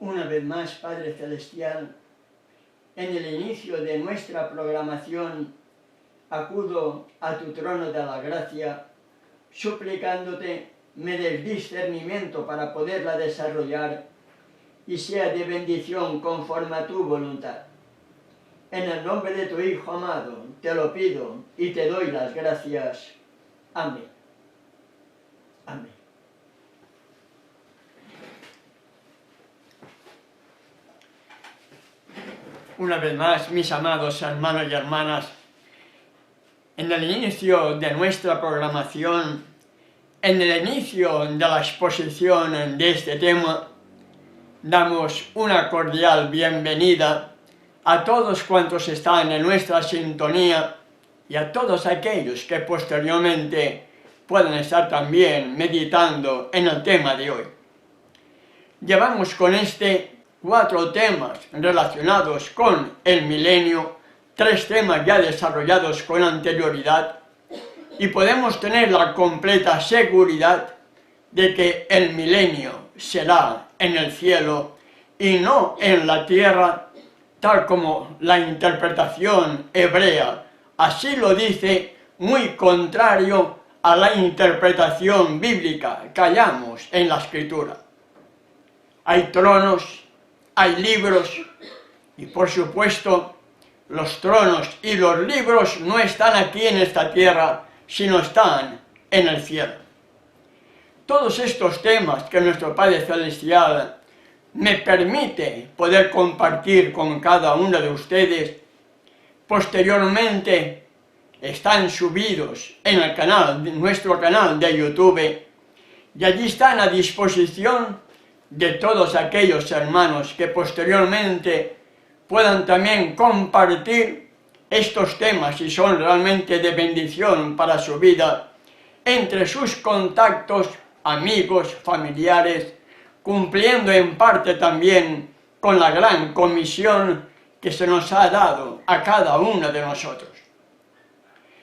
Una vez más, Padre Celestial, en el inicio de nuestra programación acudo a tu trono de la gracia, suplicándote me des discernimiento para poderla desarrollar y sea de bendición conforme a tu voluntad. En el nombre de tu Hijo amado, te lo pido y te doy las gracias. Amén. Amén. Una vez más, mis amados hermanos y hermanas, en el inicio de nuestra programación, en el inicio de la exposición de este tema, damos una cordial bienvenida a todos cuantos están en nuestra sintonía y a todos aquellos que posteriormente puedan estar también meditando en el tema de hoy. Llevamos con 4 temas relacionados con el milenio, 3 temas ya desarrollados con anterioridad, y podemos tener la completa seguridad de que el milenio será en el cielo y no en la tierra, tal como la interpretación hebrea así lo dice, muy contrario a la interpretación bíblica que hallamos en la Escritura. Hay tronos, hay libros, y por supuesto, los tronos y los libros no están aquí en esta tierra, sino están en el cielo. Todos estos temas que nuestro Padre Celestial me permite poder compartir con cada uno de ustedes, posteriormente están subidos en el canal, nuestro canal de YouTube, y allí están a disposición de todos aquellos hermanos que posteriormente puedan también compartir estos temas y son realmente de bendición para su vida entre sus contactos, amigos, familiares, cumpliendo en parte también con la gran comisión que se nos ha dado a cada uno de nosotros.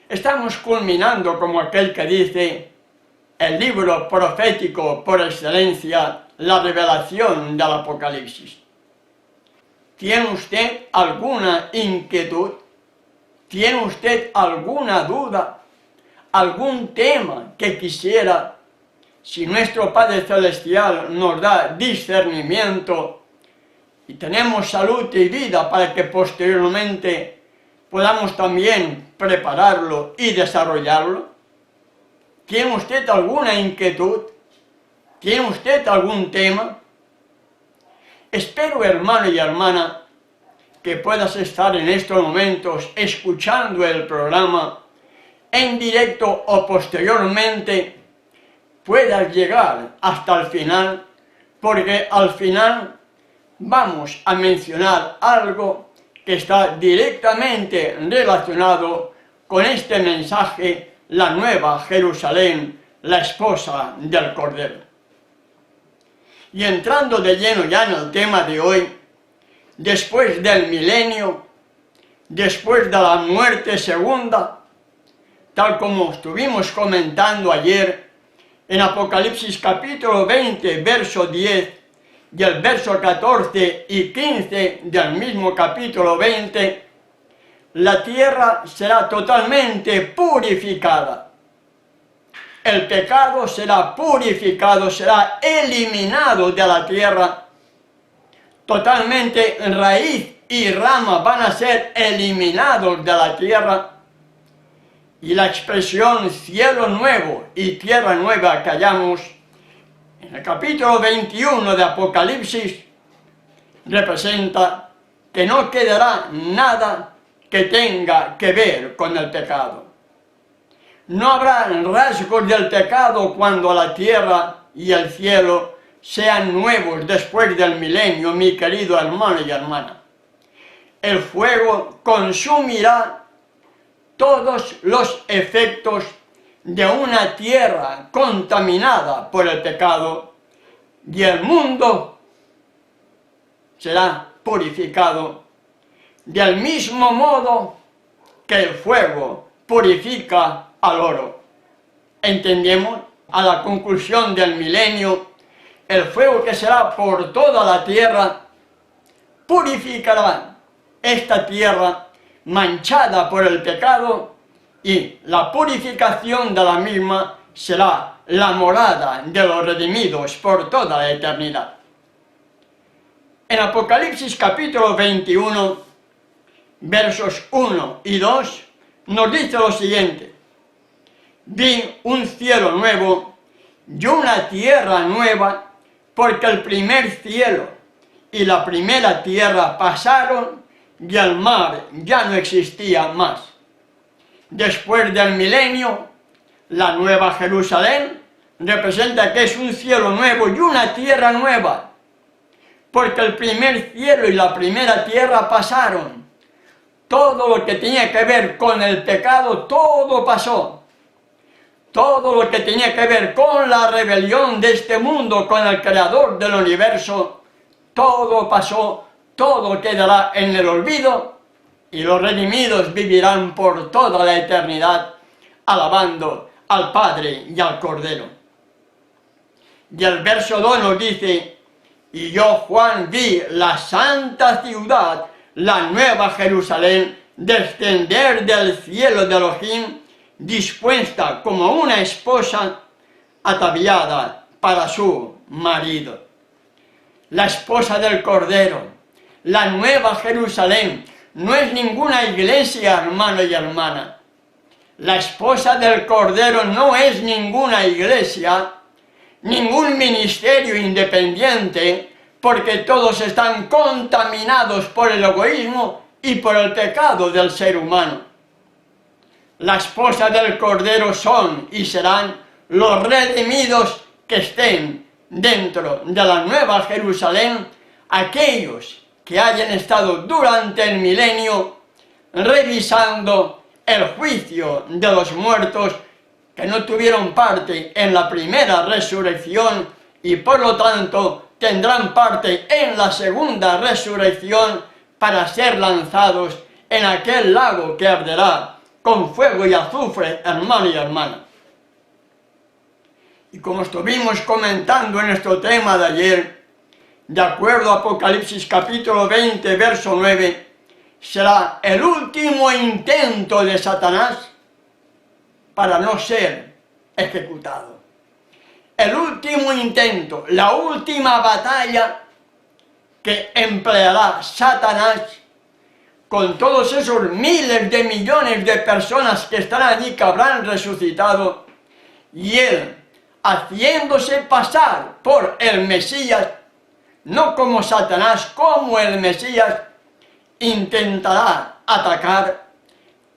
Estamos culminando, como aquel que dice, el libro profético por excelencia, la revelación del Apocalipsis. ¿Tiene usted alguna inquietud? ¿Tiene usted alguna duda? ¿Algún tema que quisiera? Si nuestro Padre Celestial nos da discernimiento y tenemos salud y vida para que posteriormente podamos también prepararlo y desarrollarlo. ¿Tiene usted alguna inquietud? ¿Tiene usted algún tema? Espero, hermano y hermana, que puedas estar en estos momentos escuchando el programa en directo o posteriormente puedas llegar hasta el final, porque al final vamos a mencionar algo que está directamente relacionado con este mensaje, la Nueva Jerusalén, la esposa del Cordero. Y entrando de lleno ya en el tema de hoy, después del milenio, después de la muerte segunda, tal como estuvimos comentando ayer, en Apocalipsis capítulo 20, verso 10, y el verso 14 y 15 del mismo capítulo 20, la tierra será totalmente purificada. El pecado será purificado, será eliminado de la tierra. Totalmente raíz y rama van a ser eliminados de la tierra. Y la expresión cielo nuevo y tierra nueva que hallamos en el capítulo 21 de Apocalipsis representa que no quedará nada que tenga que ver con el pecado. No habrá rasgos del pecado cuando la tierra y el cielo sean nuevos después del milenio, mi querido hermano y hermana. El fuego consumirá todos los efectos de una tierra contaminada por el pecado y el mundo será purificado del mismo modo que el fuego purifica al oro. Entendemos, a la conclusión del milenio, el fuego que será por toda la tierra, purificará esta tierra manchada por el pecado, y la purificación de la misma será la morada de los redimidos por toda la eternidad. En Apocalipsis capítulo 21, versos 1 y 2, nos dice lo siguiente: vi un cielo nuevo y una tierra nueva, porque el primer cielo y la primera tierra pasaron y el mar ya no existía más. Después del milenio, la nueva Jerusalén representa que es un cielo nuevo y una tierra nueva, porque el primer cielo y la primera tierra pasaron. Todo lo que tenía que ver con el pecado, todo pasó. Todo lo que tenía que ver con la rebelión de este mundo, con el creador del universo, todo pasó, todo quedará en el olvido, y los redimidos vivirán por toda la eternidad, alabando al Padre y al Cordero. Y el verso 2 nos dice: y yo, Juan, vi la santa ciudad, la nueva Jerusalén, descender del cielo de Elohim, dispuesta como una esposa ataviada para su marido. La esposa del Cordero, la nueva Jerusalén, no es ninguna iglesia, hermano y hermana. La esposa del Cordero no es ninguna iglesia, ningún ministerio independiente, porque todos están contaminados por el egoísmo y por el pecado del ser humano. La esposa del Cordero son y serán los redimidos que estén dentro de la nueva Jerusalén, aquellos que hayan estado durante el milenio revisando el juicio de los muertos, que no tuvieron parte en la primera resurrección y por lo tanto tendrán parte en la segunda resurrección para ser lanzados en aquel lago que arderá con fuego y azufre, hermano y hermana. Y como estuvimos comentando en nuestro tema de ayer, de acuerdo a Apocalipsis capítulo 20, verso 9, será el último intento de Satanás para no ser ejecutado. El último intento, la última batalla que empleará Satanás con todos esos miles de millones de personas que estarán allí, que habrán resucitado, y él, haciéndose pasar por el Mesías, no como Satanás, como el Mesías, intentará atacar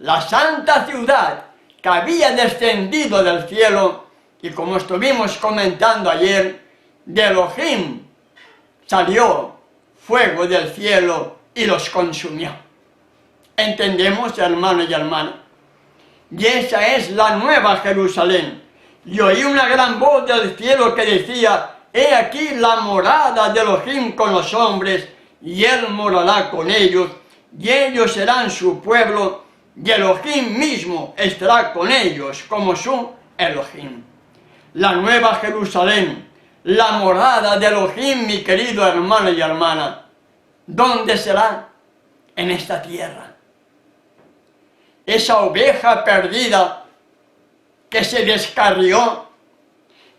la santa ciudad que había descendido del cielo, y como estuvimos comentando ayer, de Elohim salió fuego del cielo y los consumió. ¿Entendemos, hermano y hermana? Y esa es la nueva Jerusalén. Y oí una gran voz del cielo que decía: he aquí la morada de Elohim con los hombres, y él morará con ellos, y ellos serán su pueblo, y Elohim mismo estará con ellos como su Elohim. La nueva Jerusalén, la morada de Elohim, mi querido hermano y hermana, ¿dónde será? En esta tierra. Esa oveja perdida que se descarrió,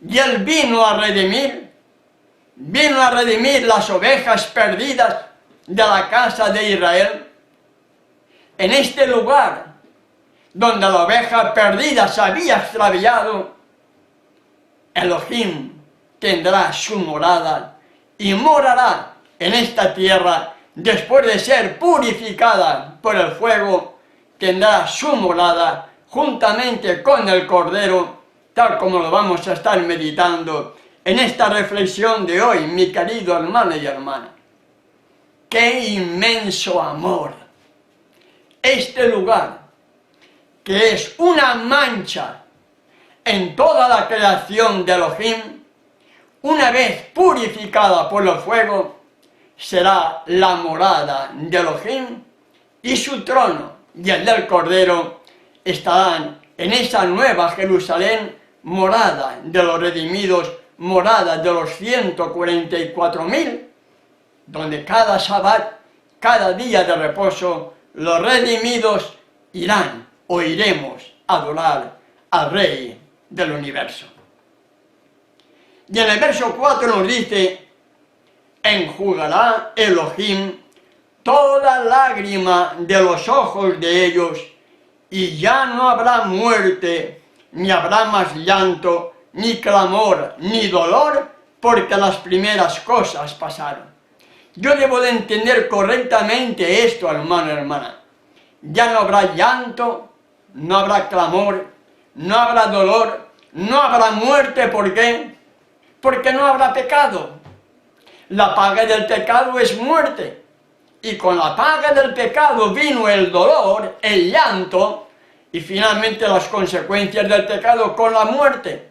y él vino a redimir las ovejas perdidas de la casa de Israel. En este lugar donde la oveja perdida se había extraviado, Elohim tendrá su morada y morará en esta tierra. Después de ser purificada por el fuego, tendrá su morada juntamente con el Cordero, tal como lo vamos a estar meditando en esta reflexión de hoy, mi querido hermano y hermana. ¡Qué inmenso amor! Este lugar, que es una mancha en toda la creación de Elohim, una vez purificada por el fuego, será la morada de Elohim, y su trono y el del Cordero estarán en esa nueva Jerusalén, morada de los redimidos morada de los 144.000, donde cada Sabbat, cada día de reposo, los redimidos irán o iremos a adorar al Rey del universo. Y en el verso 4 nos dice: enjugará Elohim toda lágrima de los ojos de ellos, y ya no habrá muerte, ni habrá más llanto, ni clamor, ni dolor, porque las primeras cosas pasaron. Yo debo de entender correctamente esto, hermano y hermana. Ya no habrá llanto, no habrá clamor, no habrá dolor, no habrá muerte. ¿Por qué? Porque no habrá pecado. La paga del pecado es muerte. Y con la paga del pecado vino el dolor, el llanto, y finalmente las consecuencias del pecado con la muerte.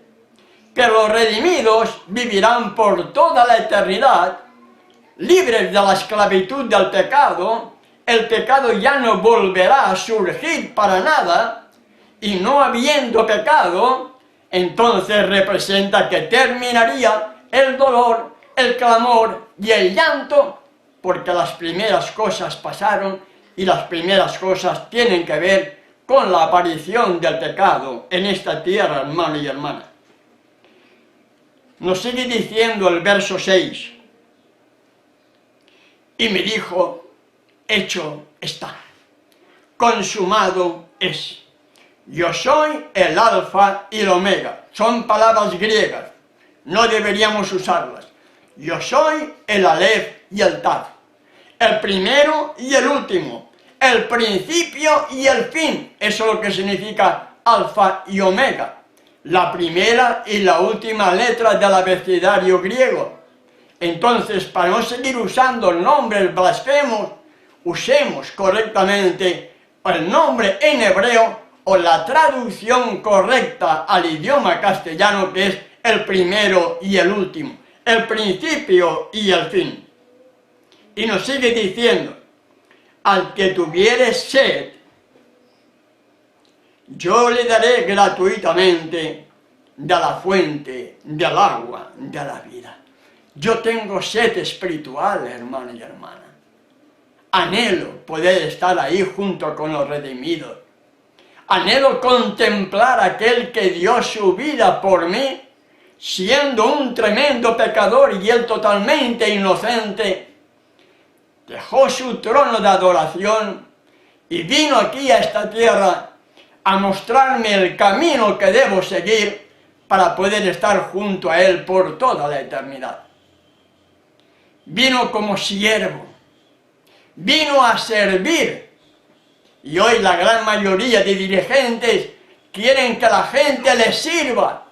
Pero los redimidos vivirán por toda la eternidad, libres de la esclavitud del pecado. El pecado ya no volverá a surgir para nada, y no habiendo pecado, entonces representa que terminaría el dolor, el clamor y el llanto, porque las primeras cosas pasaron, y las primeras cosas tienen que ver con la aparición del pecado en esta tierra, hermano y hermana. Nos sigue diciendo el verso 6. Y me dijo: hecho está, consumado es. Yo soy el alfa y el omega. Son palabras griegas, no deberíamos usarlas. Yo soy el alef y el tav, el primero y el último, el principio y el fin. Eso es lo que significa alfa y omega, la primera y la última letra del abecedario griego. Entonces, para no seguir usando nombres blasfemos, usemos correctamente el nombre en hebreo o la traducción correcta al idioma castellano, que es el primero y el último, el principio y el fin. Y nos sigue diciendo: al que tuviere sed, yo le daré gratuitamente de la fuente del agua de la vida. Yo tengo sed espiritual, hermano y hermana. Anhelo poder estar ahí junto con los redimidos. Anhelo contemplar a aquel que dio su vida por mí, siendo un tremendo pecador y él totalmente inocente. Dejó su trono de adoración y vino aquí a esta tierra a mostrarme el camino que debo seguir para poder estar junto a él por toda la eternidad. Vino como siervo, vino a servir, y hoy la gran mayoría de dirigentes quieren que la gente les sirva,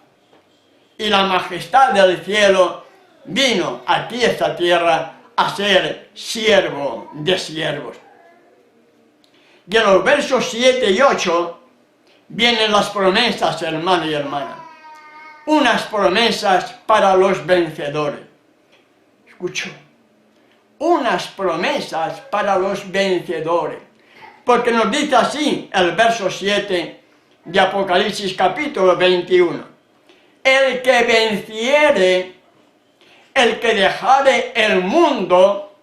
y la majestad del cielo vino aquí a esta tierra a ser siervo de siervos. Y en los versos 7 y 8 vienen las promesas, hermano y hermana, unas promesas para los vencedores. Escucho, unas promesas para los vencedores, porque nos dice así el verso 7 de Apocalipsis capítulo 21: el que venciere, el que dejare el mundo,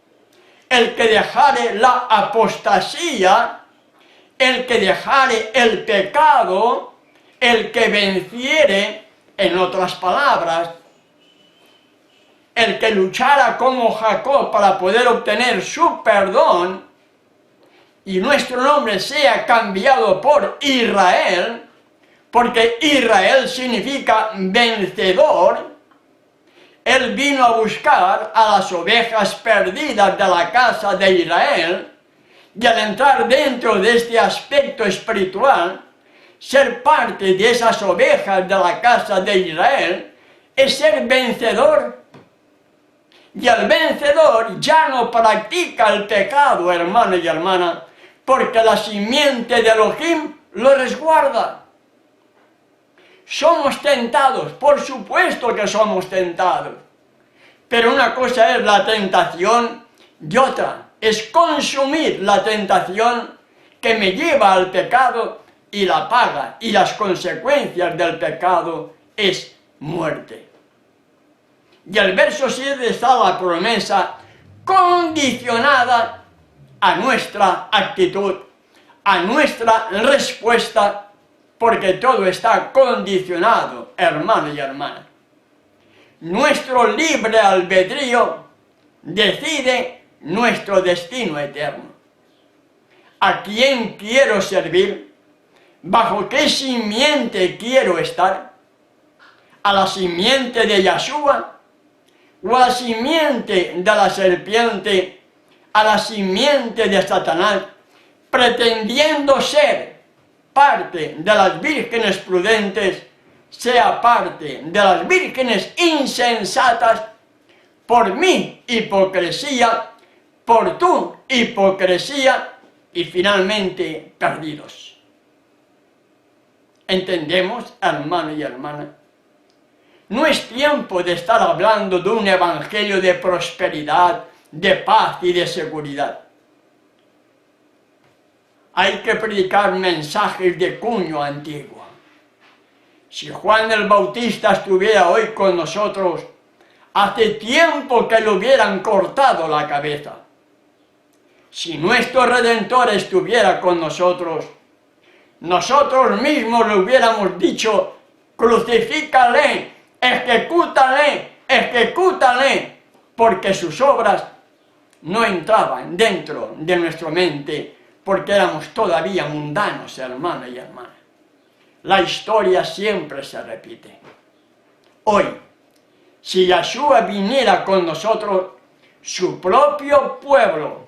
el que dejare la apostasía, el que dejare el pecado, el que venciere, en otras palabras, el que luchara como Jacob para poder obtener su perdón, y nuestro nombre sea cambiado por Israel, porque Israel significa vencedor. Él vino a buscar a las ovejas perdidas de la casa de Israel, y al entrar dentro de este aspecto espiritual, ser parte de esas ovejas de la casa de Israel, es ser vencedor. Y el vencedor ya no practica el pecado, hermano y hermana, porque la simiente de Elohim lo resguarda. Somos tentados, por supuesto que somos tentados, pero una cosa es la tentación y otra es consumir la tentación que me lleva al pecado, y la paga y las consecuencias del pecado es muerte. Y el verso 7 está la promesa condicionada a nuestra actitud, a nuestra respuesta, porque todo está condicionado, hermano y hermana. Nuestro libre albedrío decide nuestro destino eterno. ¿A quién quiero servir? ¿Bajo qué simiente quiero estar? ¿A la simiente de Yeshua? ¿O a la simiente de la serpiente? ¿A la simiente de Satanás? Pretendiendo ser parte de las vírgenes prudentes, sea parte de las vírgenes insensatas, por mi hipocresía, por tu hipocresía, y finalmente perdidos. ¿Entendemos, hermano y hermana? No es tiempo de estar hablando de un evangelio de prosperidad, de paz y de seguridad. Hay que predicar mensajes de cuño antiguo. Si Juan el Bautista estuviera hoy con nosotros, hace tiempo que le hubieran cortado la cabeza. Si nuestro Redentor estuviera con nosotros, nosotros mismos le hubiéramos dicho: crucifícale, ejecútale, ejecútale, porque sus obras no entraban dentro de nuestra mente, porque éramos todavía mundanos, hermano y hermana. La historia siempre se repite. Hoy, si Yeshua viniera con nosotros, su propio pueblo,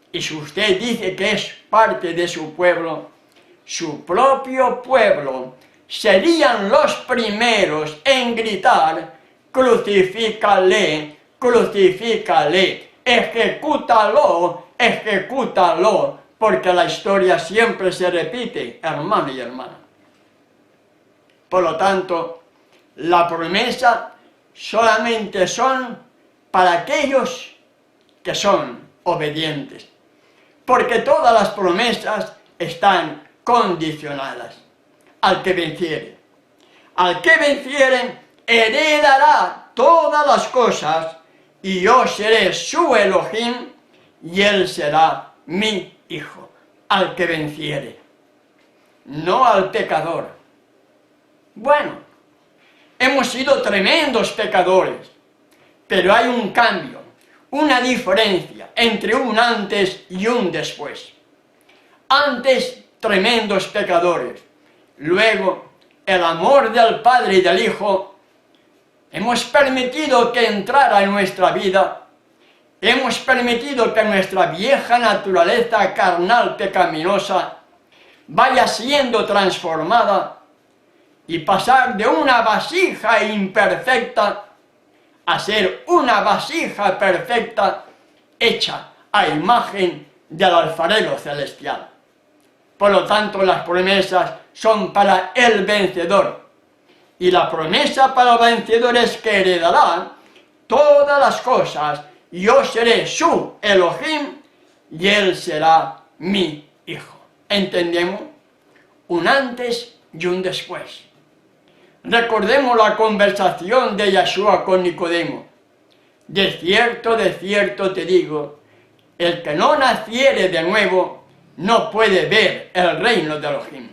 y si usted dice que es parte de su pueblo, su propio pueblo, serían los primeros en gritar: crucifícale, crucifícale, ejecútalo, ejecútalo, porque la historia siempre se repite, hermano y hermana. Por lo tanto, la promesa solamente son para aquellos que son obedientes, porque todas las promesas están condicionadas al que venciere. Al que venciere heredará todas las cosas, y yo seré su Elohim, y él será mi hijo. Al que venciere, no al pecador. Bueno, hemos sido tremendos pecadores, pero hay un cambio, una diferencia entre un antes y un después. Antes, tremendos pecadores. Luego, el amor del Padre y del Hijo, hemos permitido que entrara en nuestra vida. Hemos permitido que nuestra vieja naturaleza carnal pecaminosa vaya siendo transformada y pasar de una vasija imperfecta a ser una vasija perfecta hecha a imagen del alfarero celestial. Por lo tanto, las promesas son para el vencedor. Y la promesa para el vencedor es que heredará todas las cosas. Yo seré su Elohim y él será mi hijo. ¿Entendemos? Un antes y un después. Recordemos la conversación de Yeshua con Nicodemo. De cierto te digo, el que no naciere de nuevo no puede ver el reino de Elohim.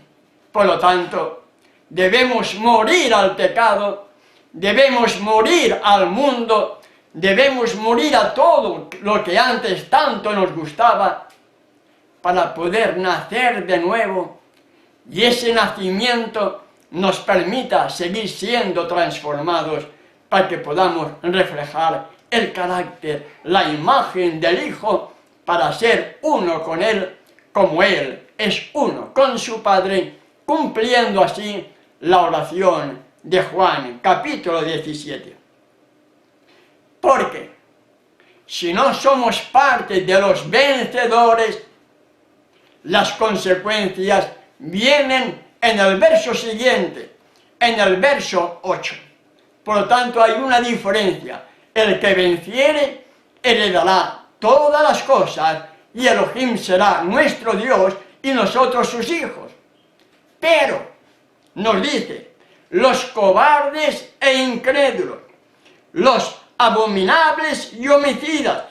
Por lo tanto, debemos morir al pecado, debemos morir al mundo, debemos morir a todo lo que antes tanto nos gustaba para poder nacer de nuevo, y ese nacimiento nos permita seguir siendo transformados para que podamos reflejar el carácter, la imagen del Hijo, para ser uno con Él, como Él es uno con su Padre, cumpliendo así la oración de Juan, capítulo 17. Porque si no somos parte de los vencedores, las consecuencias vienen en el verso siguiente, en el verso 8. Por lo tanto, hay una diferencia. El que venciere heredará todas las cosas, y Elohim será nuestro Dios y nosotros sus hijos. Pero, nos dice, los cobardes e incrédulos, los abominables y homicidas,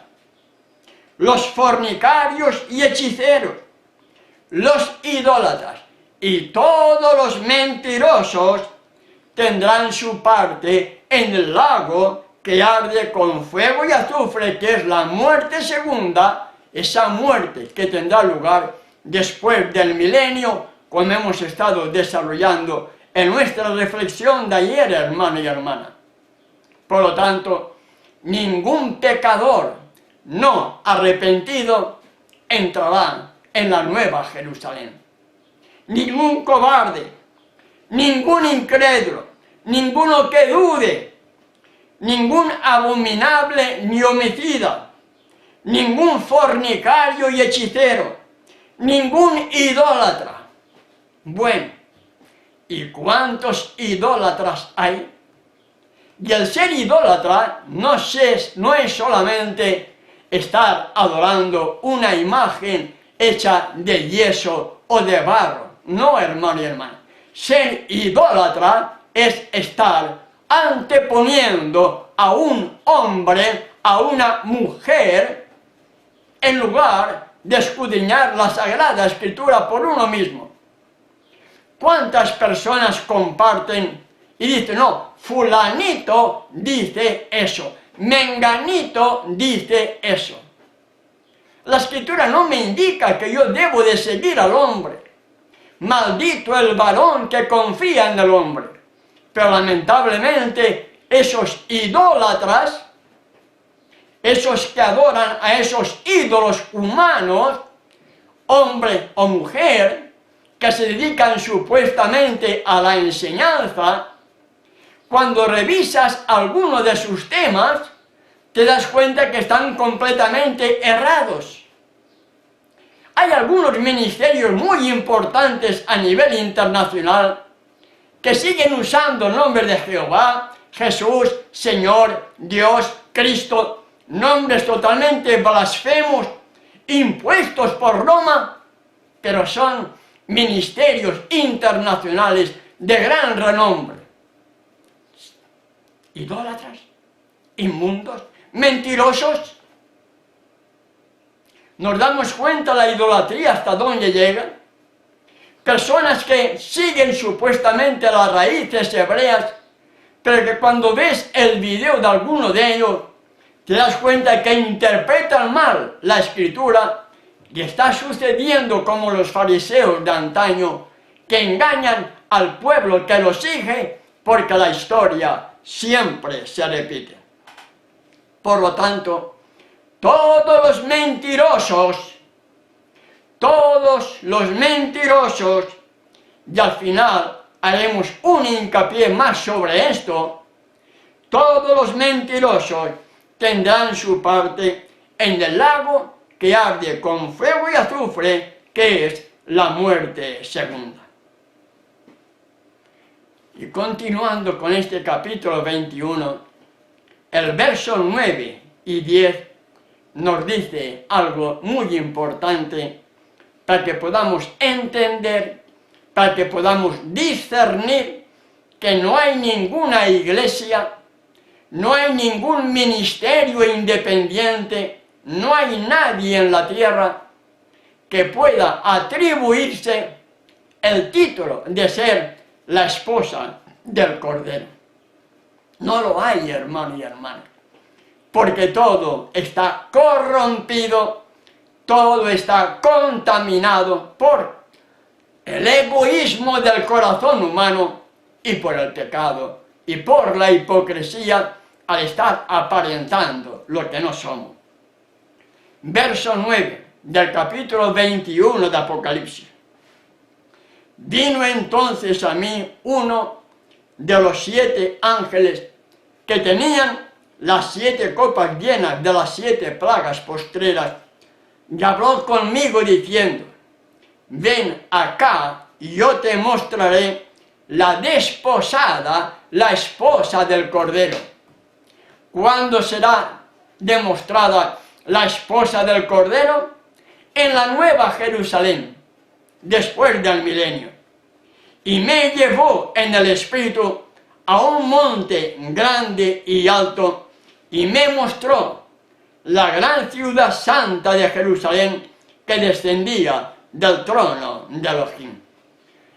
los fornicarios y hechiceros, los idólatras y todos los mentirosos tendrán su parte en el lago que arde con fuego y azufre, que es la muerte segunda, esa muerte que tendrá lugar después del milenio, como hemos estado desarrollando en nuestra reflexión de ayer, hermano y hermana. Por lo tanto, ningún pecador no arrepentido entrará en la nueva Jerusalén. Ningún cobarde, ningún incrédulo, ninguno que dude, ningún abominable ni homicida, ningún fornicario y hechicero, ningún idólatra. Bueno, ¿y cuántos idólatras hay? Y el ser idólatra no es solamente estar adorando una imagen hecha de yeso o de barro. No, hermano y hermana. Ser idólatra es estar anteponiendo a un hombre, a una mujer, en lugar de escudriñar la Sagrada Escritura por uno mismo. ¿Cuántas personas comparten y dicen, no, fulanito dice eso, menganito dice eso? La Escritura no me indica que yo debo de seguir al hombre. Maldito el varón que confía en el hombre. Pero lamentablemente esos idólatras, esos que adoran a esos ídolos humanos, hombre o mujer, que se dedican supuestamente a la enseñanza, cuando revisas alguno de sus temas, te das cuenta que están completamente errados. Hay algunos ministerios muy importantes a nivel internacional que siguen usando el nombre de Jehová, Jesús, Señor, Dios, Cristo, nombres totalmente blasfemos, impuestos por Roma, pero son ministerios internacionales de gran renombre. Idólatras, inmundos, mentirosos. Nos damos cuenta la idolatría hasta dónde llega. Personas que siguen supuestamente las raíces hebreas, pero que cuando ves el video de alguno de ellos, te das cuenta que interpretan mal la Escritura y está sucediendo como los fariseos de antaño, que engañan al pueblo que los sigue, porque la historia siempre se repite. Por lo tanto, todos los mentirosos, y al final haremos un hincapié más sobre esto, todos los mentirosos tendrán su parte en el lago que arde con fuego y azufre, que es la muerte segunda. Y continuando con este capítulo 21, el verso 9 y 10 nos dice algo muy importante para que podamos entender, para que podamos discernir que no hay ninguna iglesia, no hay ningún ministerio independiente, no hay nadie en la tierra que pueda atribuirse el título de ser la esposa del Cordero. No lo hay, hermano y hermana, porque todo está corrompido, todo está contaminado por el egoísmo del corazón humano y por el pecado y por la hipocresía al estar aparentando lo que no somos. Verso 9 del capítulo 21 de Apocalipsis. Vino entonces a mí uno de los 7 ángeles que tenían las 7 copas llenas de las 7 plagas postreras, y habló conmigo diciendo, ven acá y yo te mostraré la desposada, la esposa del Cordero. ¿Cuándo será demostrada la esposa del Cordero? En la nueva Jerusalén, después del milenio. Y me llevó en el espíritu a un monte grande y alto y me mostró la gran ciudad santa de Jerusalén que descendía del trono de Elohim.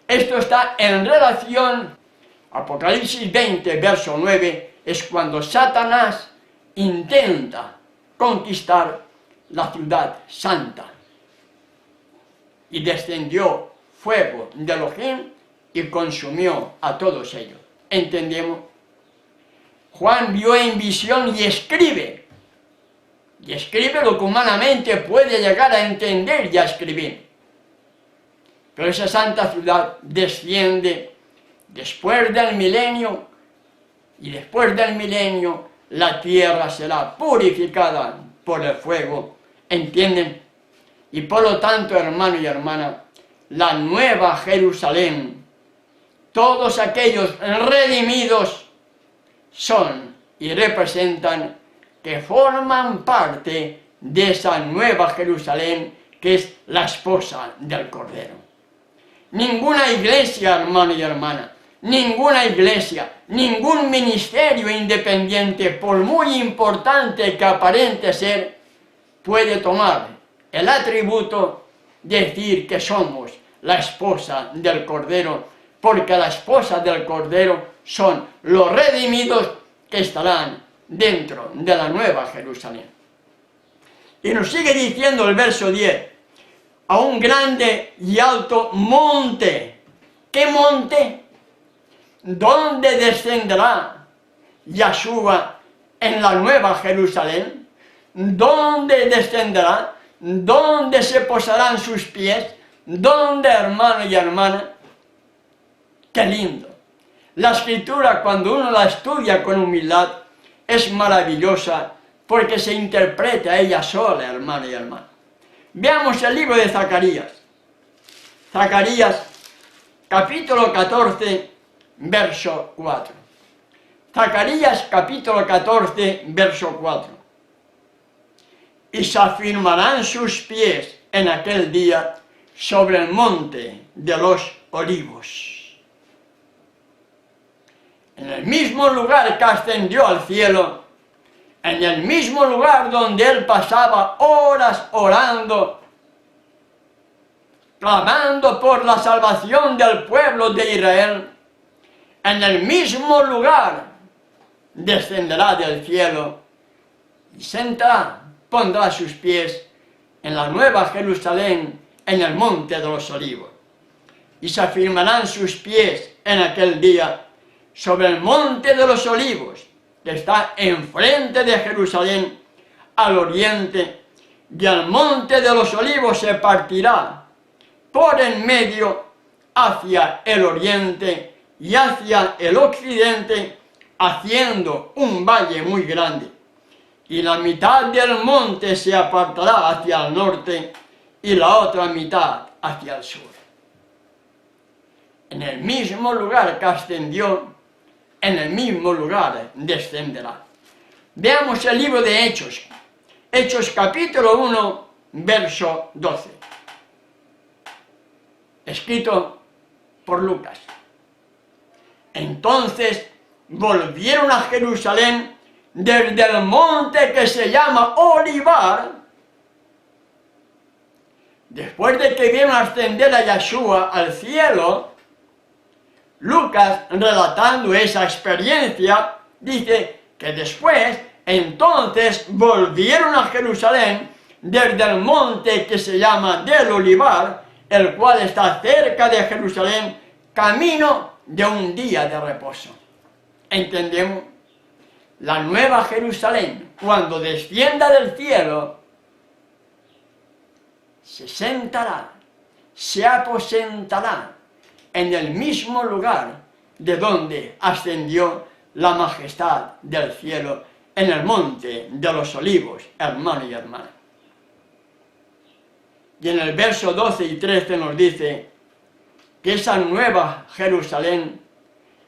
Esto está en relación, Apocalipsis 20, verso 9, es cuando Satanás intenta conquistar la ciudad santa. Y descendió fuego de Elohim y consumió a todos ellos. ¿Entendemos? Juan vio en visión y escribe lo que humanamente puede llegar a entender y a escribir. Pero esa santa ciudad desciende después del milenio, y después del milenio la tierra será purificada por el fuego. ¿Entienden? Y por lo tanto, hermano y hermana, la nueva Jerusalén, todos aquellos redimidos son y representan que forman parte de esa nueva Jerusalén que es la esposa del Cordero. Ninguna iglesia, hermano y hermana, ninguna iglesia, ningún ministerio independiente, por muy importante que aparente ser, puede tomar el atributo de decir que somos la esposa del Cordero, porque la esposa del Cordero son los redimidos que estarán dentro de la nueva Jerusalén. Y nos sigue diciendo el verso 10, a un grande y alto monte. ¿Qué monte? ¿Dónde descenderá Yahshua en la nueva Jerusalén? ¿Dónde descenderá? ¿Dónde se posarán sus pies? ¿Dónde, hermano y hermana? ¡Qué lindo! La Escritura, cuando uno la estudia con humildad, es maravillosa porque se interpreta a ella sola, hermano y hermana. Veamos el libro de Zacarías. Zacarías, capítulo 14, verso 4. Zacarías, capítulo 14, verso 4. Y se afirmarán sus pies en aquel día sobre el monte de los olivos. En el mismo lugar que ascendió al cielo, en el mismo lugar donde él pasaba horas orando, clamando por la salvación del pueblo de Israel, en el mismo lugar descenderá del cielo y sentará, pondrá sus pies en la nueva Jerusalén, en el monte de los olivos. Y se afirmarán sus pies en aquel día sobre el monte de los olivos, que está enfrente de Jerusalén, al oriente, y el monte de los olivos se partirá por en medio hacia el oriente y hacia el occidente, haciendo un valle muy grande. Y la mitad del monte se apartará hacia el norte y la otra mitad hacia el sur. En el mismo lugar que ascendió, en el mismo lugar descenderá. Veamos el libro de Hechos. Hechos capítulo 1, verso 12. Escrito por Lucas. Entonces volvieron a Jerusalén desde el monte que se llama Olivar, después de que vieron ascender a Yahshua al cielo. Lucas, relatando esa experiencia, dice que después, entonces, volvieron a Jerusalén desde el monte que se llama del Olivar, el cual está cerca de Jerusalén, camino de un día de reposo. ¿Entendemos? La nueva Jerusalén, cuando descienda del cielo, se sentará, se aposentará en el mismo lugar de donde ascendió la majestad del cielo, en el monte de los olivos, hermano y hermana. Y en el verso 12 y 13 nos dice que esa nueva Jerusalén,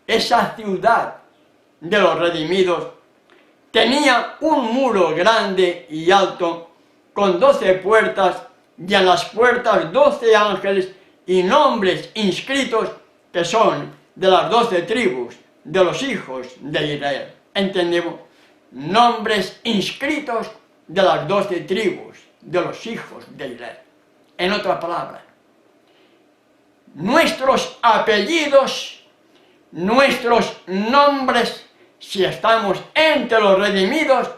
esa ciudad de los redimidos, tenía un muro grande y alto, con 12 puertas, y en las puertas 12 ángeles y nombres inscritos que son de las 12 tribus de los hijos de Israel. ¿Entendemos? Nombres inscritos de las 12 tribus de los hijos de Israel. En otras palabras, nuestros apellidos, nuestros nombres, si estamos entre los redimidos,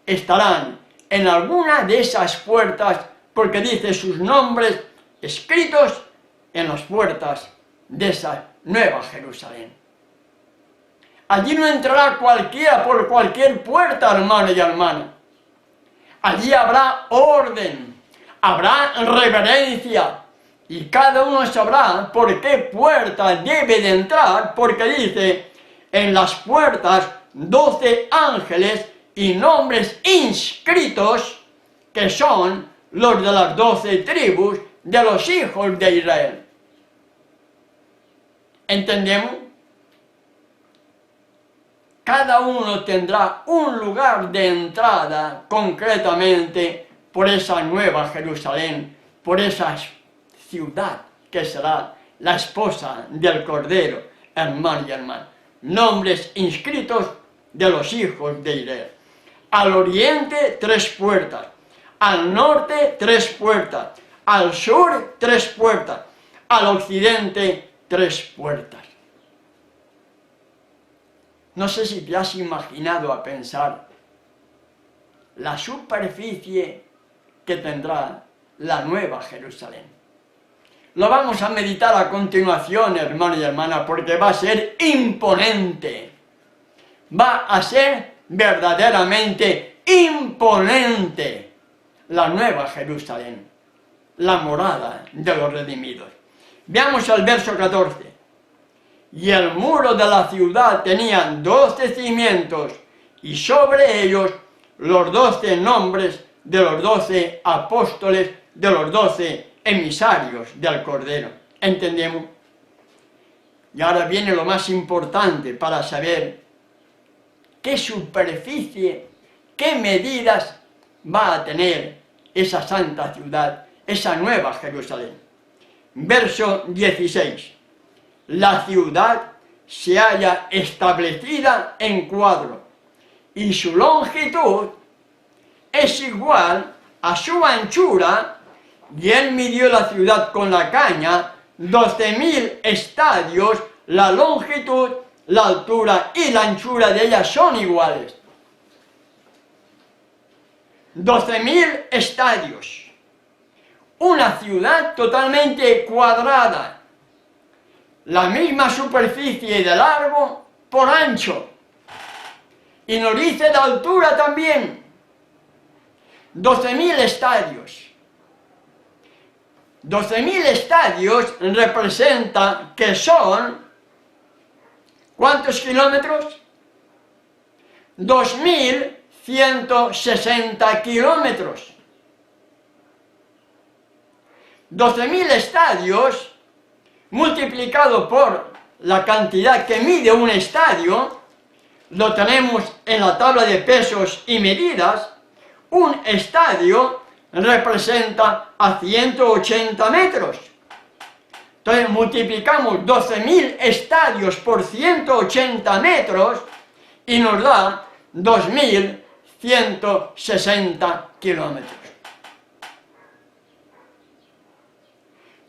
estarán en alguna de esas puertas, porque dice sus nombres escritos en las puertas de esa nueva Jerusalén. Allí no entrará cualquiera por cualquier puerta, hermano y hermana. Allí habrá orden, habrá reverencia, y cada uno sabrá por qué puerta debe de entrar, porque dice, en las puertas 12 ángeles y nombres inscritos, que son los de las 12 tribus de los hijos de Israel. ¿Entendemos? Cada uno tendrá un lugar de entrada concretamente por esa nueva Jerusalén, por esa ciudad que será la esposa del Cordero, hermano y hermana. Nombres inscritos de los hijos de Israel. Al oriente 3 puertas, al norte 3 puertas, al sur 3 puertas, al occidente 3 puertas. No sé si te has imaginado a pensar la superficie que tendrá la nueva Jerusalén. Lo vamos a meditar a continuación, hermano y hermana, porque va a ser imponente. Va a ser verdaderamente imponente la nueva Jerusalén, la morada de los redimidos. Veamos el verso 14. Y el muro de la ciudad tenía 12 cimientos, y sobre ellos los 12 nombres de los 12 apóstoles, de los 12 emisarios del Cordero. ¿Entendemos? Y ahora viene lo más importante para saber qué superficie, qué medidas va a tener esa santa ciudad, esa nueva Jerusalén. Verso 16. La ciudad se halla establecida en cuadro, y su longitud es igual a su anchura, y él midió la ciudad con la caña, 12.000 estadios, la longitud, la altura y la anchura de ella son iguales. 12.000 estadios. Una ciudad totalmente cuadrada. La misma superficie de largo por ancho. Y nos dice de altura también. 12.000 estadios. 12.000 estadios representa que son, ¿cuántos kilómetros? 2.160 kilómetros. 12.000 estadios multiplicado por la cantidad que mide un estadio, lo tenemos en la tabla de pesos y medidas. Un estadio representa a 180 metros. Entonces multiplicamos 12.000 estadios por 180 metros y nos da 2.160 kilómetros.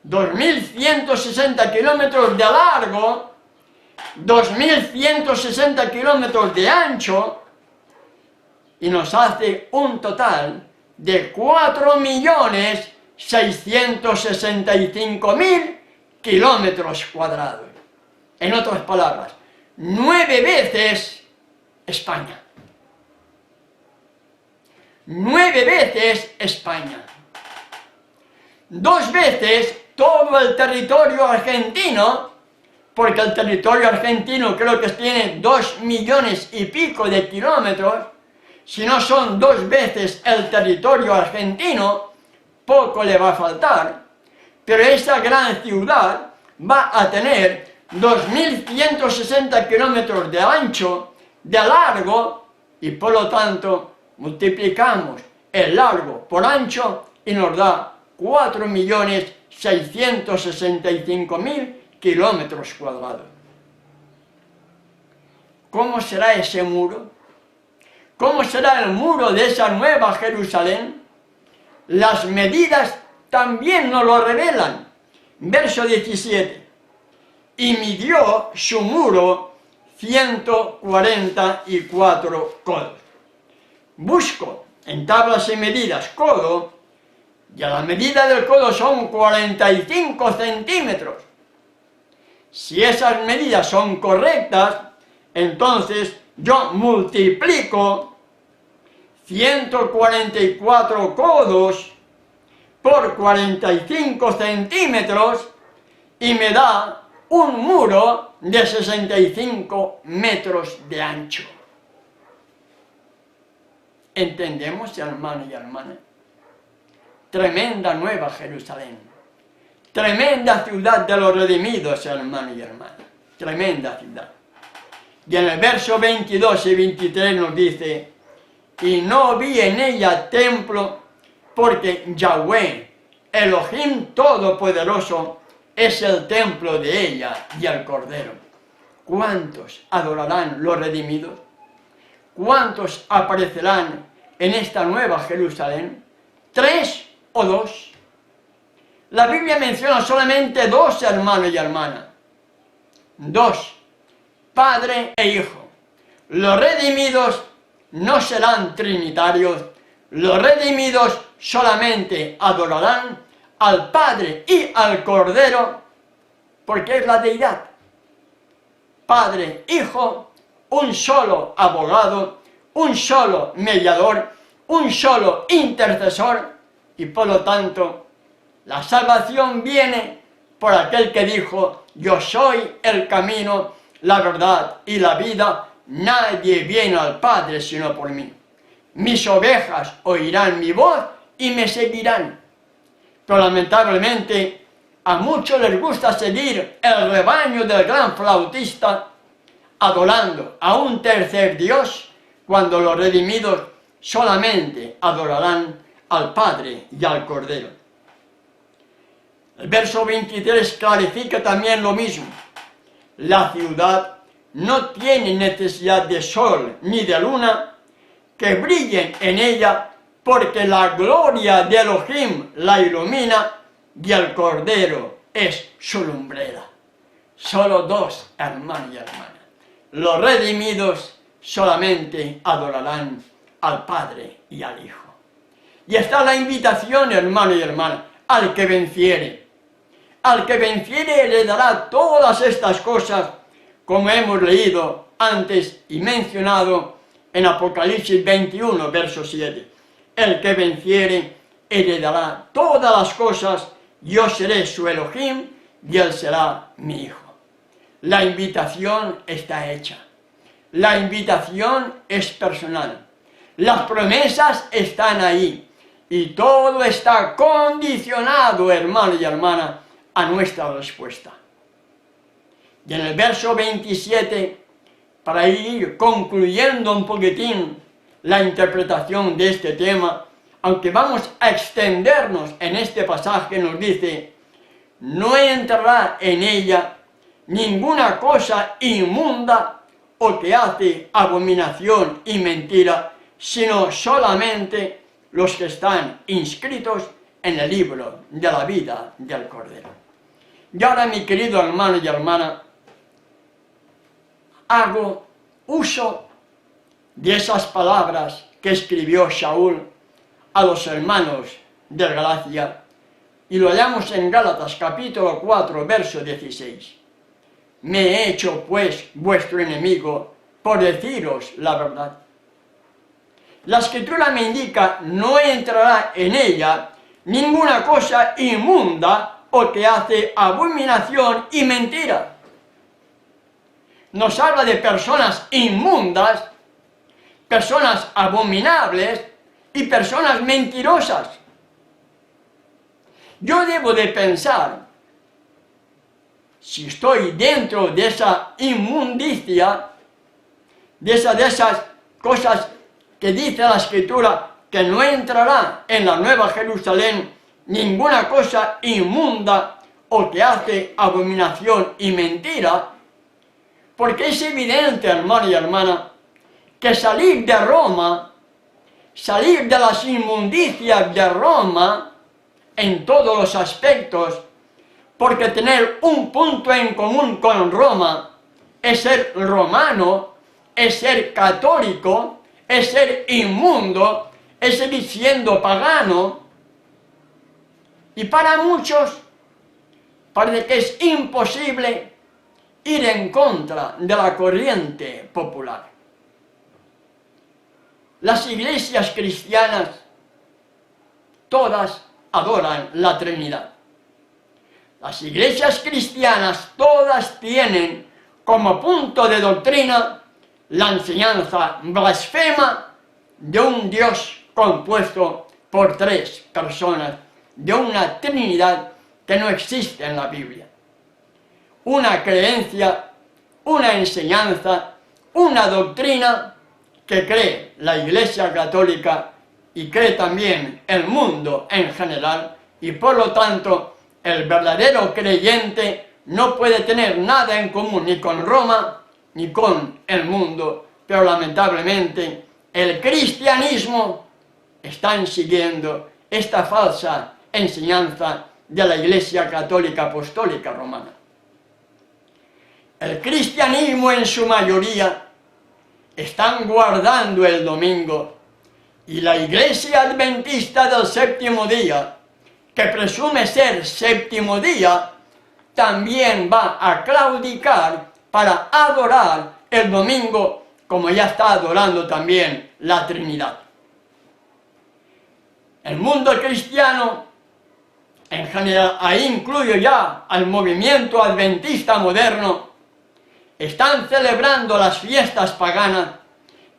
2.160 kilómetros de largo, 2.160 kilómetros de ancho, y nos hace un total de 4.665.000 kilómetros cuadrados. En otras palabras, 9 veces España. 9 veces España. 2 veces todo el territorio argentino, porque el territorio argentino creo que tiene 2 millones y pico de kilómetros. Si no son 2 veces el territorio argentino, poco le va a faltar, pero esa gran ciudad va a tener 2.160 kilómetros de ancho, de largo, y por lo tanto multiplicamos el largo por ancho y nos da 4.665.000 kilómetros cuadrados. ¿cómo será ese muro? ¿Cómo será el muro de esa nueva Jerusalén? Las medidas también nos lo revelan. Verso 17. Y midió su muro 144 codos. Busco en tablas y medidas codo, y a la medida del codo son 45 centímetros. Si esas medidas son correctas, entonces yo multiplico 144 codos por 45 centímetros y me da un muro de 65 metros de ancho. ¿Entendemos, hermanos y hermanas? Tremenda nueva Jerusalén. Tremenda ciudad de los redimidos, hermanos y hermanas. Tremenda ciudad. Y en el verso 22 y 23 nos dice: y no vi en ella templo, porque Yahweh, Elohim Todopoderoso, es el templo de ella y el Cordero. ¿Cuántos adorarán los redimidos? ¿Cuántos aparecerán en esta nueva Jerusalén? ¿3 o 2? La Biblia menciona solamente 2, hermanos y hermanas. 2, Padre e Hijo. Los redimidos no serán trinitarios. Los redimidos solamente adorarán al Padre y al Cordero, porque es la deidad. Padre, Hijo, un solo abogado, un solo mediador, un solo intercesor, y por lo tanto la salvación viene por aquel que dijo: yo soy el camino, la verdad y la vida, nadie viene al Padre sino por mí. Mis ovejas oirán mi voz y me seguirán. Pero lamentablemente a muchos les gusta seguir el rebaño del gran flautista, adorando a un tercer Dios, cuando los redimidos solamente adorarán al Padre y al Cordero. El verso 23 clarifica también lo mismo. La ciudad no tiene necesidad de sol ni de luna que brillen en ella, porque la gloria de Elohim la ilumina y el Cordero es su lumbrera. Solo 2, hermanos y hermanas. Los redimidos solamente adorarán al Padre y al Hijo. Y está la invitación, hermano y hermana, al que venciere. Al que venciere le dará todas estas cosas, como hemos leído antes y mencionado en Apocalipsis 21, verso 7. El que venciere heredará todas las cosas, yo seré su Elohim y él será mi hijo. La invitación está hecha. La invitación es personal. Las promesas están ahí. Y todo está condicionado, hermano y hermana, a nuestra respuesta. Y en el verso 27, para ir concluyendo un poquitín la interpretación de este tema, aunque vamos a extendernos en este pasaje, nos dice: no entrará en ella ninguna cosa inmunda o que hace abominación y mentira, sino solamente los que están inscritos en el libro de la vida del Cordero. Y ahora, mi querido hermano y hermana, hago uso de esas palabras que escribió Saúl a los hermanos de Galacia, y lo hallamos en Gálatas capítulo 4, verso 16. Me he hecho pues vuestro enemigo por deciros la verdad. La Escritura me indica: no entrará en ella ninguna cosa inmunda o que hace abominación y mentira. Nos habla de personas inmundas, personas abominables y personas mentirosas. Yo debo de pensar si estoy dentro de esa inmundicia, de esas cosas que dice la Escritura, que no entrará en la Nueva Jerusalén ninguna cosa inmunda o que hace abominación y mentira, Porque es evidente, hermano y hermana, que salir de Roma, salir de las inmundicias de Roma, en todos los aspectos, porque tener un punto en común con Roma es ser romano, es ser católico, es ser inmundo, es seguir siendo pagano. Y para muchos parece que es imposible ir en contra de la corriente popular. Las iglesias cristianas todas adoran la Trinidad. Las iglesias cristianas todas tienen como punto de doctrina la enseñanza blasfema de un Dios compuesto por tres personas, de una Trinidad que no existe en la Biblia. Una creencia, una enseñanza, una doctrina que cree la Iglesia Católica y cree también el mundo en general, y por lo tanto el verdadero creyente no puede tener nada en común ni con Roma ni con el mundo, pero lamentablemente el cristianismo está siguiendo esta falsa enseñanza de la Iglesia Católica Apostólica Romana. El cristianismo en su mayoría están guardando el domingo, y la Iglesia Adventista del Séptimo Día, que presume ser séptimo día, también va a claudicar para adorar el domingo, como ya está adorando también la Trinidad. El mundo cristiano, en general, ahí incluyo ya al movimiento adventista moderno, están celebrando las fiestas paganas,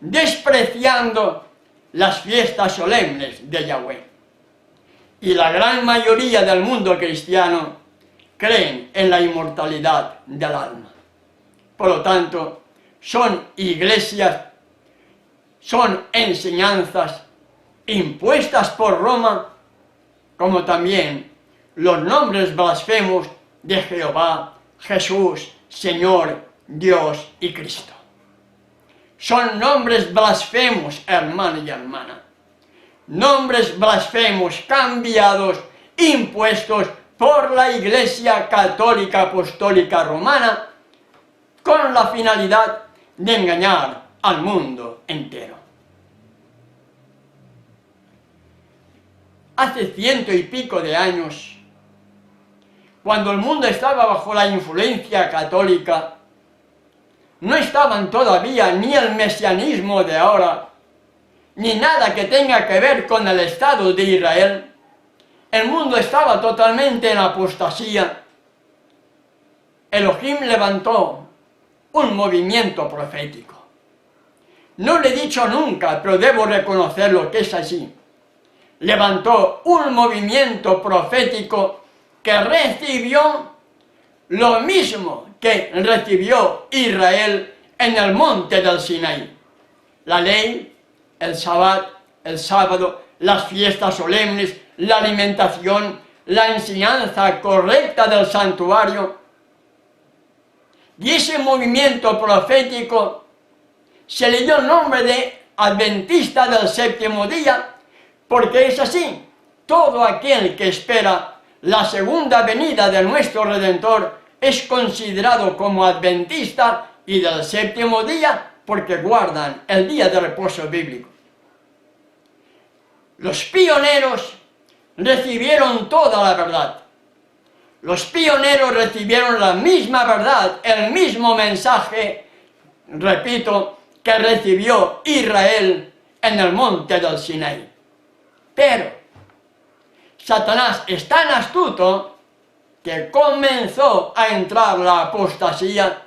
despreciando las fiestas solemnes de Yahweh. Y la gran mayoría del mundo cristiano creen en la inmortalidad del alma. Por lo tanto, son iglesias, son enseñanzas impuestas por Roma, como también los nombres blasfemos de Jehová, Jesús, Señor, Dios y Cristo. Son nombres blasfemos, hermano y hermana. Nombres blasfemos cambiados, impuestos por la Iglesia Católica Apostólica Romana, con la finalidad de engañar al mundo entero. Hace 100 y pico de años, cuando el mundo estaba bajo la influencia católica, no estaban todavía ni el mesianismo de ahora, ni nada que tenga que ver con el Estado de Israel. El mundo estaba totalmente en apostasía. Elohim levantó un movimiento profético. No lo he dicho nunca, pero debo reconocerlo que es así. Levantó un movimiento profético que recibió lo mismo que recibió Israel en el monte del Sinaí. La ley, el Sabbat, el sábado, las fiestas solemnes, la alimentación, la enseñanza correcta del santuario. Y ese movimiento profético se le dio el nombre de Adventista del Séptimo Día, porque es así. Todo aquel que espera la segunda venida de nuestro Redentor es considerado como adventista y del séptimo día, porque guardan el día de reposo bíblico. Los pioneros recibieron toda la verdad. Los pioneros recibieron la misma verdad, el mismo mensaje, repito, que recibió Israel en el monte del Sinaí. Pero Satanás es tan astuto que comenzó a entrar la apostasía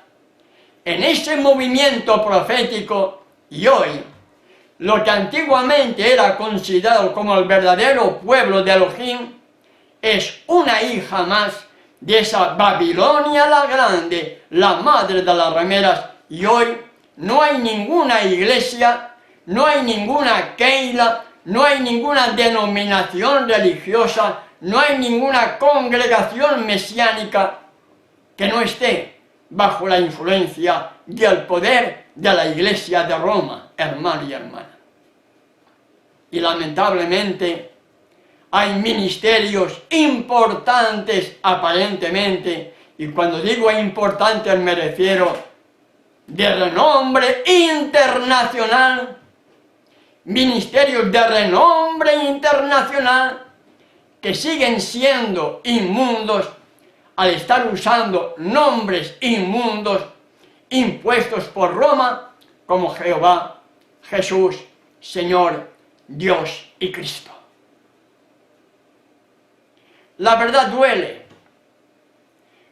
en ese movimiento profético, y hoy lo que antiguamente era considerado como el verdadero pueblo de Elohim es una hija más de esa Babilonia la Grande, la madre de las rameras, y hoy no hay ninguna iglesia, no hay ninguna keila, no hay ninguna denominación religiosa, no hay ninguna congregación mesiánica que no esté bajo la influencia y el poder de la Iglesia de Roma, hermano y hermana. Y lamentablemente hay ministerios importantes aparentemente, y cuando digo importantes me refiero de renombre internacional, ministerios de renombre internacional que siguen siendo inmundos al estar usando nombres inmundos impuestos por Roma como Jehová, Jesús, Señor, Dios y Cristo. La verdad duele,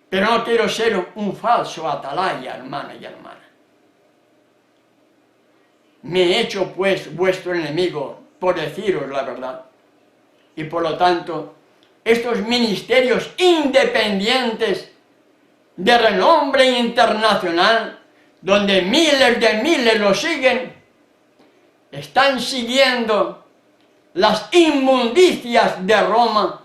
pero no quiero ser un falso atalaya, hermano y hermana. Me he hecho pues vuestro enemigo por deciros la verdad. Y por lo tanto, estos ministerios independientes de renombre internacional, donde miles de miles lo siguen, están siguiendo las inmundicias de Roma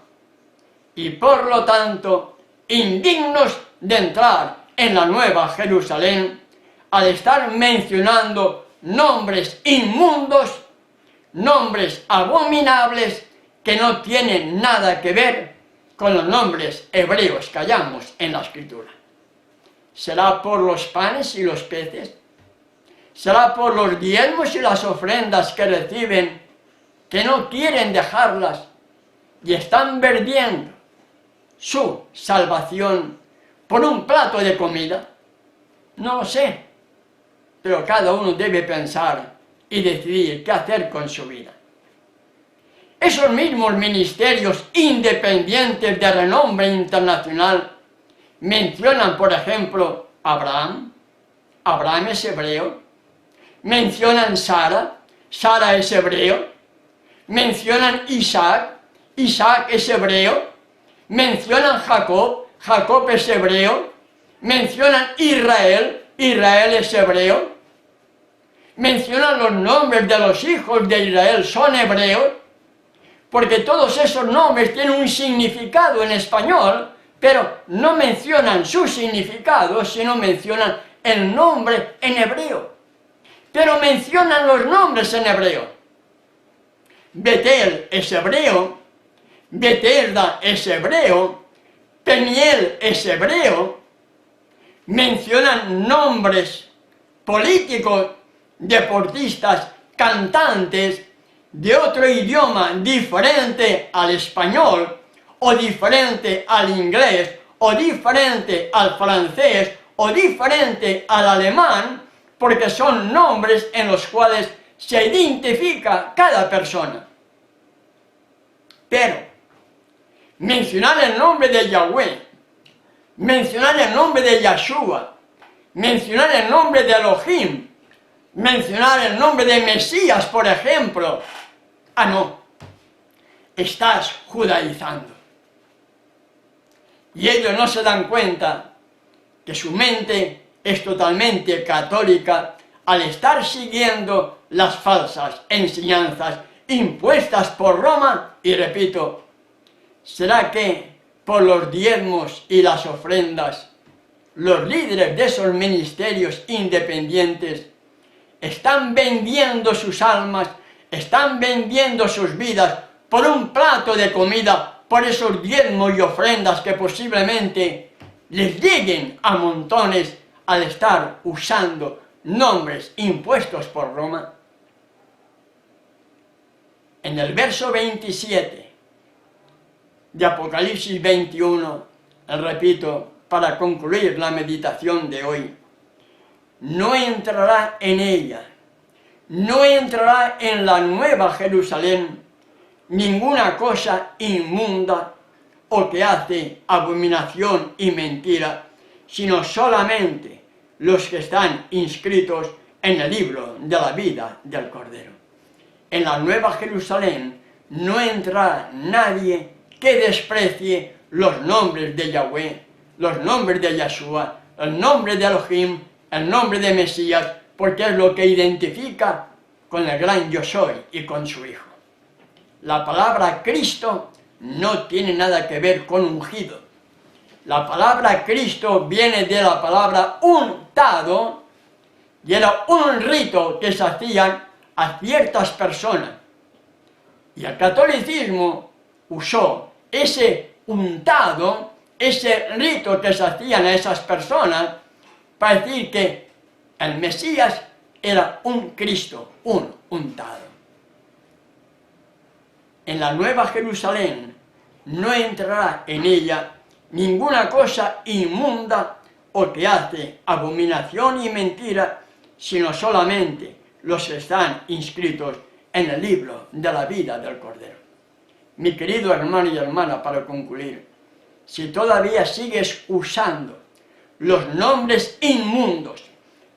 y por lo tanto indignos de entrar en la Nueva Jerusalén al estar mencionando nombres inmundos, nombres abominables que no tienen nada que ver con los nombres hebreos que hallamos en la Escritura. ¿Será por los panes y los peces? ¿Será por los diezmos y las ofrendas que reciben, que no quieren dejarlas y están perdiendo su salvación por un plato de comida? No lo sé, pero cada uno debe pensar y decidir qué hacer con su vida. Esos mismos ministerios independientes de renombre internacional mencionan, por ejemplo, Abraham. Abraham es hebreo. Mencionan Sara. Sara es hebreo. Mencionan Isaac. Isaac es hebreo. Mencionan Jacob. Jacob es hebreo. Mencionan Israel. Israel es hebreo. Mencionan los nombres de los hijos de Israel, son hebreos, porque todos esos nombres tienen un significado en español, pero no mencionan su significado, sino mencionan el nombre en hebreo. Pero mencionan los nombres en hebreo. Betel es hebreo, Betesda es hebreo, Peniel es hebreo. Mencionan nombres políticos, deportistas, cantantes de otro idioma diferente al español, o diferente al inglés, o diferente al francés, o diferente al alemán, porque son nombres en los cuales se identifica cada persona. Pero mencionar el nombre de Yahweh, mencionar el nombre de Yahshua, mencionar el nombre de Elohim, mencionar el nombre de Mesías, por ejemplo. Ah, no, estás judaizando. Y ellos no se dan cuenta que su mente es totalmente católica al estar siguiendo las falsas enseñanzas impuestas por Roma. Y repito, ¿será que por los diezmos y las ofrendas los líderes de esos ministerios independientes están vendiendo sus almas, están vendiendo sus vidas por un plato de comida, por esos diezmos y ofrendas que posiblemente les lleguen a montones al estar usando nombres impuestos por Roma? En el verso 27 de Apocalipsis 21, repito, para concluir la meditación de hoy, no entrará en ella, no entrará en la Nueva Jerusalén ninguna cosa inmunda o que hace abominación y mentira, sino solamente los que están inscritos en el libro de la vida del Cordero. En la Nueva Jerusalén no entrará nadie que desprecie los nombres de Yahweh, los nombres de Yahshua, el nombre de Elohim, el nombre de Mesías, porque es lo que identifica con el gran Yo Soy y con su Hijo. La palabra Cristo no tiene nada que ver con ungido. La palabra Cristo viene de la palabra untado, y era un rito que se hacían a ciertas personas. Y el catolicismo usó ese untado, ese rito que se hacían a esas personas, para decir que el Mesías era un Cristo, un untado. En la Nueva Jerusalén no entrará en ella ninguna cosa inmunda o que hace abominación y mentira, sino solamente los que están inscritos en el libro de la vida del Cordero. Mi querido hermano y hermana, para concluir, si todavía sigues usando los nombres inmundos,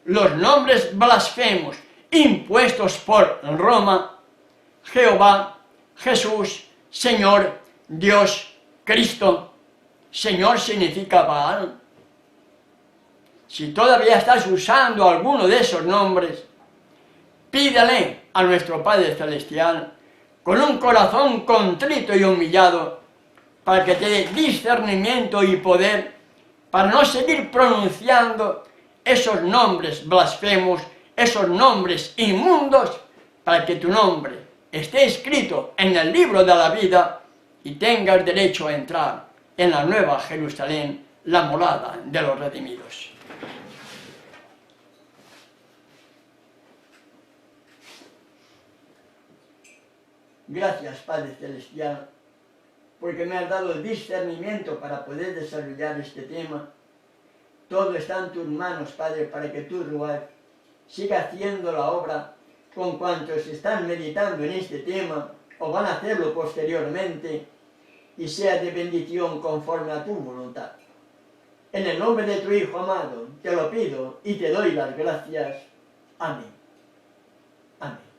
los nombres blasfemos impuestos por Roma, Jehová, Jesús, Señor, Dios, Cristo, Señor significa Baal. Si todavía estás usando alguno de esos nombres, pídele a nuestro Padre Celestial con un corazón contrito y humillado para que te dé discernimiento y poder para no seguir pronunciando esos nombres blasfemos, esos nombres inmundos, para que tu nombre esté escrito en el libro de la vida y tengas derecho a entrar en la Nueva Jerusalén, la morada de los redimidos. Gracias, Padre Celestial, porque me has dado el discernimiento para poder desarrollar este tema. Todo está en tus manos, Padre, para que tú, Ruach, siga haciendo la obra con cuantos están meditando en este tema o van a hacerlo posteriormente, y sea de bendición conforme a tu voluntad. En el nombre de tu Hijo amado, te lo pido y te doy las gracias. Amén. Amén.